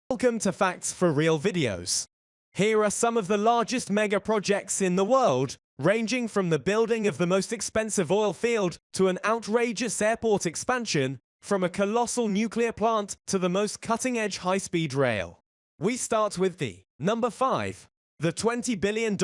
Welcome to Facts for Real videos. Here are some of the largest mega projects in the world, ranging from the building of the most expensive oil field to an outrageous airport expansion, from a colossal nuclear plant to the most cutting-edge high-speed rail. We start with the number 5. The $20 billion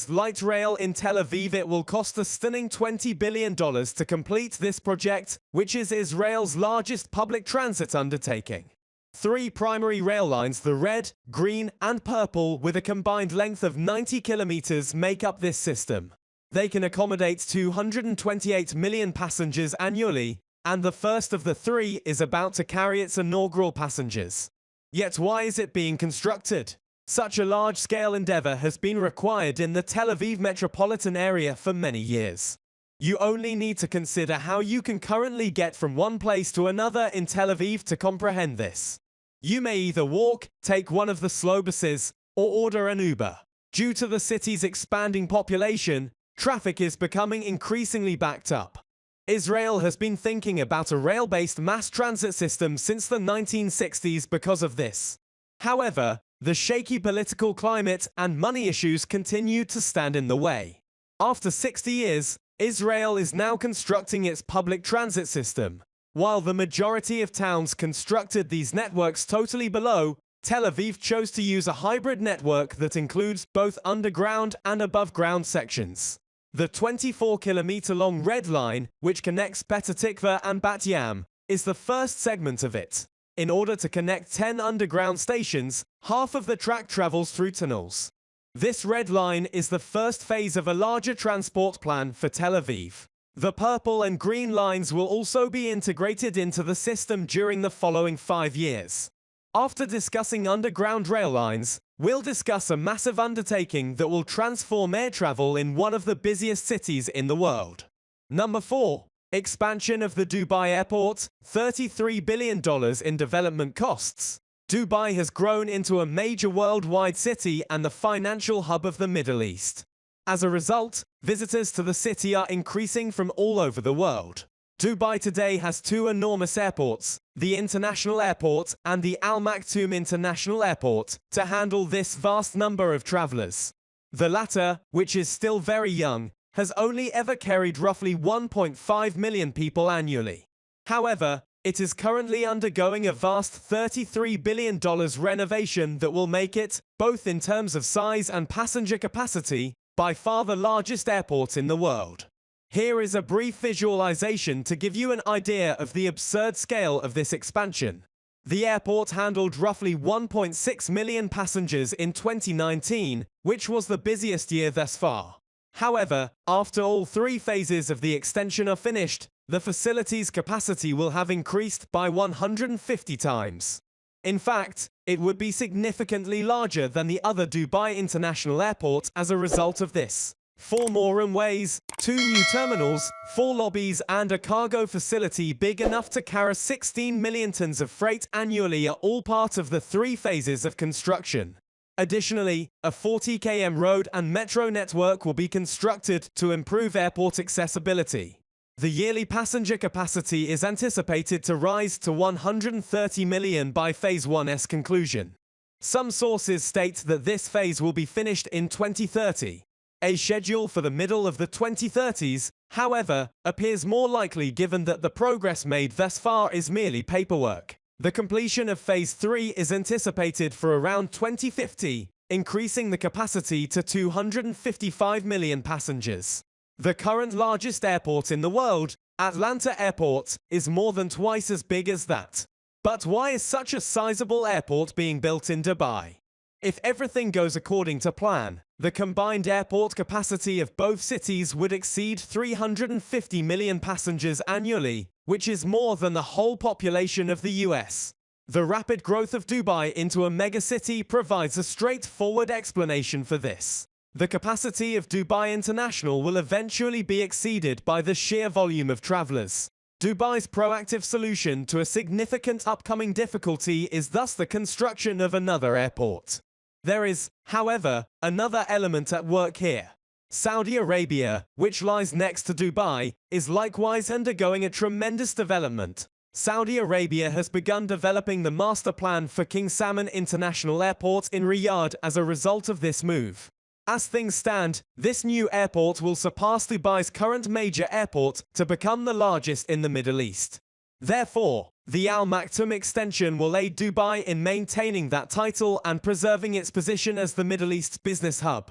light rail in Tel Aviv. It will cost a stunning $20 billion to complete this project, which is Israel's largest public transit undertaking. 3 primary rail lines, the red, green, and purple, with a combined length of 90 kilometers, make up this system. They can accommodate 228 million passengers annually, and the first of the 3 is about to carry its inaugural passengers. Yet why is it being constructed? Such a large-scale endeavor has been required in the Tel Aviv metropolitan area for many years. You only need to consider how you can currently get from one place to another in Tel Aviv to comprehend this. You may either walk, take one of the slow buses, or order an Uber. Due to the city's expanding population, traffic is becoming increasingly backed up. Israel has been thinking about a rail-based mass transit system since the 1960s because of this. However, the shaky political climate and money issues continue to stand in the way. After 60 years, Israel is now constructing its public transit system. While the majority of towns constructed these networks totally below, Tel Aviv chose to use a hybrid network that includes both underground and above-ground sections. The 24-kilometer-long Red Line, which connects Petah Tikva and Bat Yam, is the first segment of it. In order to connect 10 underground stations, half of the track travels through tunnels. This Red Line is the first phase of a larger transport plan for Tel Aviv. The purple and green lines will also be integrated into the system during the following 5 years. After discussing underground rail lines, we'll discuss a massive undertaking that will transform air travel in one of the busiest cities in the world. Number 4. Expansion of the Dubai Airport, $33 billion in development costs. Dubai has grown into a major worldwide city and the financial hub of the Middle East. As a result, visitors to the city are increasing from all over the world. Dubai today has 2 enormous airports, the International Airport and the Al Maktoum International Airport, to handle this vast number of travelers. The latter, which is still very young, has only ever carried roughly 1.5 million people annually. However, it is currently undergoing a vast $33 billion renovation that will make it, both in terms of size and passenger capacity, by far the largest airport in the world. Here is a brief visualization to give you an idea of the absurd scale of this expansion. The airport handled roughly 1.6 million passengers in 2019, which was the busiest year thus far. However, after all 3 phases of the extension are finished, the facility's capacity will have increased by 150 times. In fact, it would be significantly larger than the other Dubai International Airport as a result of this. 4 more runways, 2 new terminals, 4 lobbies, and a cargo facility big enough to carry 16 million tons of freight annually are all part of the 3 phases of construction. Additionally, a 40 km road and metro network will be constructed to improve airport accessibility. The yearly passenger capacity is anticipated to rise to 130 million by Phase 1's conclusion. Some sources state that this phase will be finished in 2030. A schedule for the middle of the 2030s, however, appears more likely given that the progress made thus far is merely paperwork. The completion of Phase 3 is anticipated for around 2050, increasing the capacity to 255 million passengers. The current largest airport in the world, Atlanta Airport, is more than twice as big as that. But why is such a sizable airport being built in Dubai? If everything goes according to plan, the combined airport capacity of both cities would exceed 350 million passengers annually, which is more than the whole population of the US. The rapid growth of Dubai into a megacity provides a straightforward explanation for this. The capacity of Dubai International will eventually be exceeded by the sheer volume of travelers. Dubai's proactive solution to a significant upcoming difficulty is thus the construction of another airport. There is, however, another element at work here. Saudi Arabia, which lies next to Dubai, is likewise undergoing a tremendous development. Saudi Arabia has begun developing the master plan for King Salman International Airport in Riyadh as a result of this move. As things stand, this new airport will surpass Dubai's current major airport to become the largest in the Middle East. Therefore, the Al Maktoum extension will aid Dubai in maintaining that title and preserving its position as the Middle East's business hub.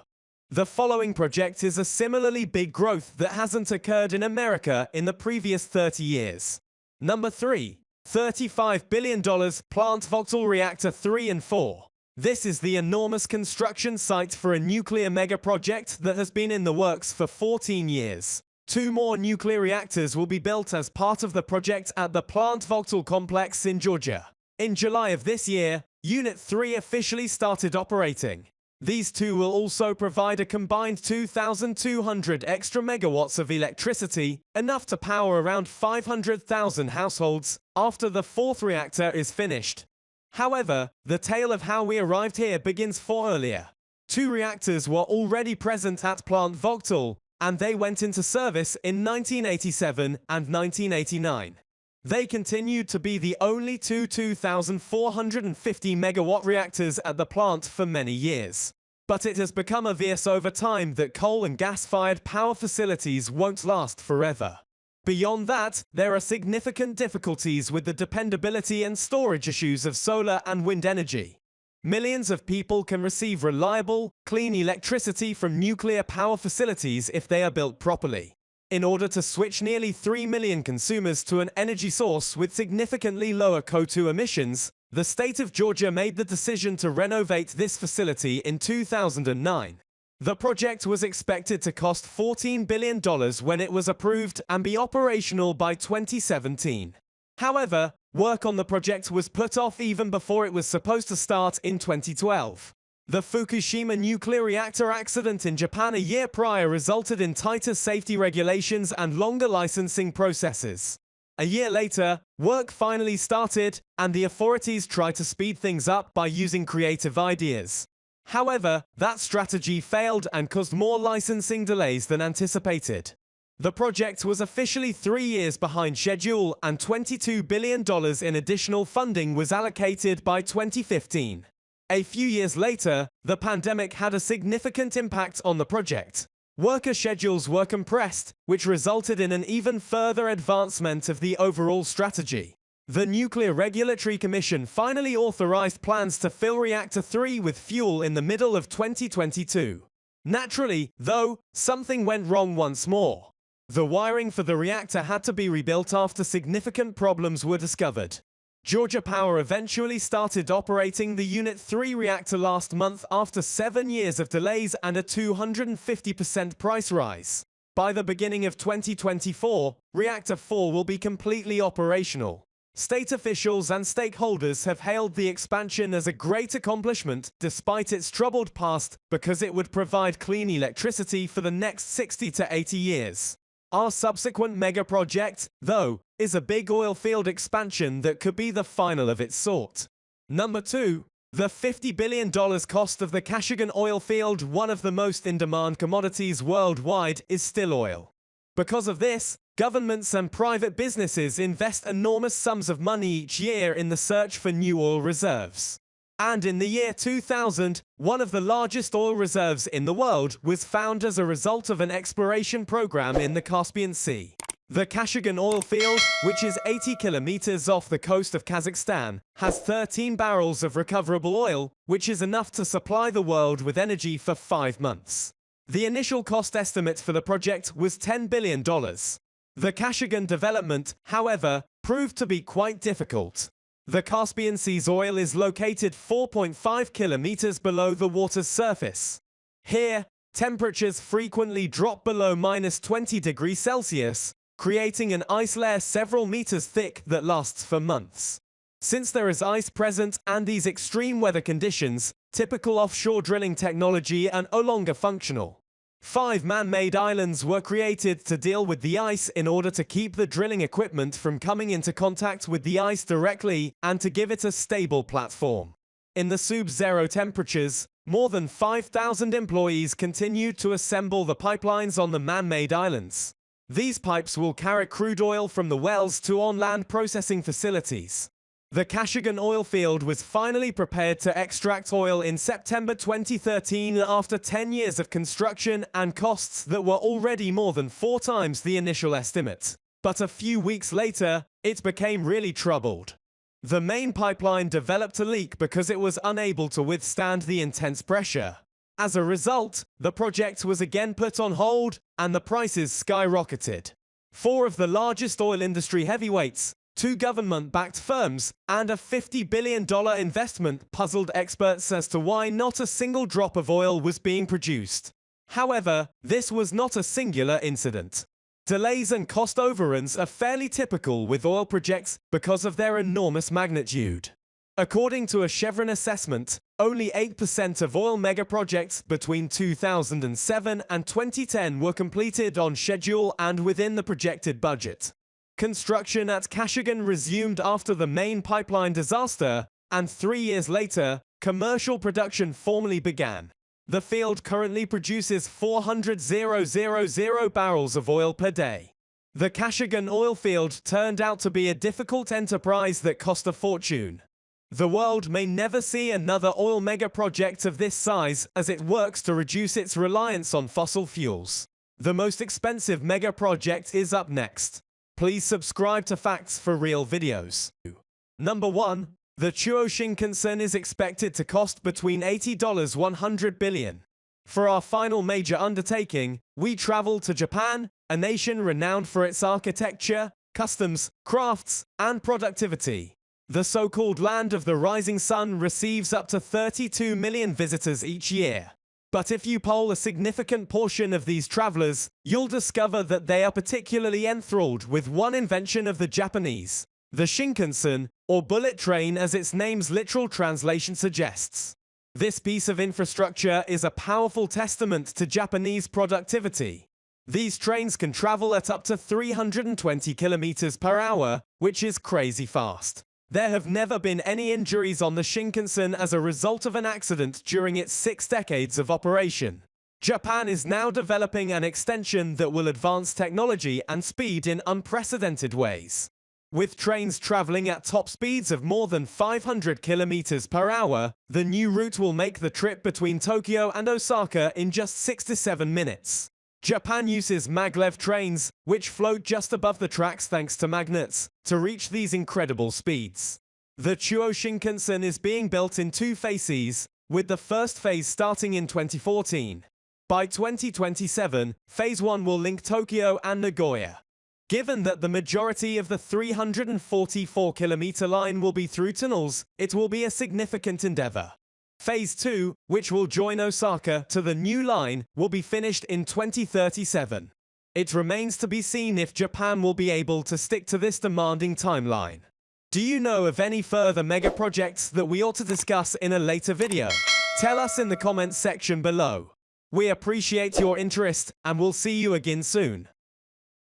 The following project is a similarly big growth that hasn't occurred in America in the previous 30 years. Number 3. $35 billion Plant Vogtle Reactor 3 and 4. This is the enormous construction site for a nuclear megaproject that has been in the works for 14 years. 2 more nuclear reactors will be built as part of the project at the Plant Vogtle complex in Georgia. In July of this year, Unit 3 officially started operating. These 2 will also provide a combined 2,200 extra megawatts of electricity, enough to power around 500,000 households, after the 4th reactor is finished. However, the tale of how we arrived here begins far earlier. 2 reactors were already present at Plant Vogtle, and they went into service in 1987 and 1989. They continued to be the only 2 2,450 megawatt reactors at the plant for many years. But it has become obvious over time that coal and gas-fired power facilities won't last forever. Beyond that, there are significant difficulties with the dependability and storage issues of solar and wind energy. Millions of people can receive reliable, clean electricity from nuclear power facilities if they are built properly. In order to switch nearly 3 million consumers to an energy source with significantly lower CO2 emissions, the state of Georgia made the decision to renovate this facility in 2009. The project was expected to cost $14 billion when it was approved and be operational by 2017. However, work on the project was put off even before it was supposed to start in 2012. The Fukushima nuclear reactor accident in Japan a year prior resulted in tighter safety regulations and longer licensing processes. A year later, work finally started, and the authorities tried to speed things up by using creative ideas. However, that strategy failed and caused more licensing delays than anticipated. The project was officially 3 years behind schedule, and $22 billion in additional funding was allocated by 2015. A few years later, the pandemic had a significant impact on the project. Worker schedules were compressed, which resulted in an even further advancement of the overall strategy. The Nuclear Regulatory Commission finally authorized plans to fill Reactor 3 with fuel in the middle of 2022. Naturally, though, something went wrong once more. The wiring for the reactor had to be rebuilt after significant problems were discovered. Georgia Power eventually started operating the Unit 3 reactor last month after 7 years of delays and a 250% price rise. By the beginning of 2024, Reactor 4 will be completely operational. State officials and stakeholders have hailed the expansion as a great accomplishment despite its troubled past, because it would provide clean electricity for the next 60 to 80 years. Our subsequent megaproject, though, is a big oil field expansion that could be the final of its sort. Number 2. The $50 billion cost of the Kashagan oil field, one of the most in-demand commodities worldwide, is still oil. Because of this, governments and private businesses invest enormous sums of money each year in the search for new oil reserves. And in the year 2000, one of the largest oil reserves in the world was found as a result of an exploration program in the Caspian Sea. The Kashagan oil field, which is 80 kilometers off the coast of Kazakhstan, has 13 barrels of recoverable oil, which is enough to supply the world with energy for 5 months. The initial cost estimate for the project was $10 billion. The Kashagan development, however, proved to be quite difficult. The Caspian Sea's oil is located 4.5 kilometers below the water's surface. Here, temperatures frequently drop below -20 degrees Celsius, creating an ice layer several meters thick that lasts for months. Since there is ice present and these extreme weather conditions, typical offshore drilling technology are no longer functional. 5 man-made islands were created to deal with the ice in order to keep the drilling equipment from coming into contact with the ice directly and to give it a stable platform. In the sub-zero temperatures, more than 5,000 employees continued to assemble the pipelines on the man-made islands. These pipes will carry crude oil from the wells to on-land processing facilities. The Kashagan oil field was finally prepared to extract oil in September 2013 after 10 years of construction and costs that were already more than 4 times the initial estimate. But a few weeks later, it became really troubled. The main pipeline developed a leak because it was unable to withstand the intense pressure. As a result, the project was again put on hold, and the prices skyrocketed. 4 of the largest oil industry heavyweights, 2 government-backed firms, and a $50 billion investment puzzled experts as to why not a single drop of oil was being produced. However, this was not a singular incident. Delays and cost overruns are fairly typical with oil projects because of their enormous magnitude. According to a Chevron assessment, only 8% of oil megaprojects between 2007 and 2010 were completed on schedule and within the projected budget. Construction at Kashagan resumed after the main pipeline disaster, and 3 years later, commercial production formally began. The field currently produces 400,000 barrels of oil per day. The Kashagan oil field turned out to be a difficult enterprise that cost a fortune. The world may never see another oil megaproject of this size as it works to reduce its reliance on fossil fuels. The most expensive megaproject is up next. Please subscribe to Facts for Real videos. Number 1. The Chuo Shinkansen is expected to cost between $80–100 billion. For our final major undertaking, we travel to Japan, a nation renowned for its architecture, customs, crafts, and productivity. The so-called Land of the Rising Sun receives up to 32 million visitors each year. But if you poll a significant portion of these travelers, you'll discover that they are particularly enthralled with one invention of the Japanese, the Shinkansen, or bullet train as its name's literal translation suggests. This piece of infrastructure is a powerful testament to Japanese productivity. These trains can travel at up to 320 kilometers per hour, which is crazy fast. There have never been any injuries on the Shinkansen as a result of an accident during its 6 decades of operation. Japan is now developing an extension that will advance technology and speed in unprecedented ways. With trains traveling at top speeds of more than 500 kilometers per hour, the new route will make the trip between Tokyo and Osaka in just 6 to 7 minutes. Japan uses maglev trains, which float just above the tracks thanks to magnets, to reach these incredible speeds. The Chuo Shinkansen is being built in 2 phases, with the first phase starting in 2014. By 2027, Phase 1 will link Tokyo and Nagoya. Given that the majority of the 344-kilometer line will be through tunnels, it will be a significant endeavor. Phase 2, which will join Osaka to the new line, will be finished in 2037. It remains to be seen if Japan will be able to stick to this demanding timeline. Do you know of any further megaprojects that we ought to discuss in a later video? Tell us in the comments section below. We appreciate your interest, and we'll see you again soon.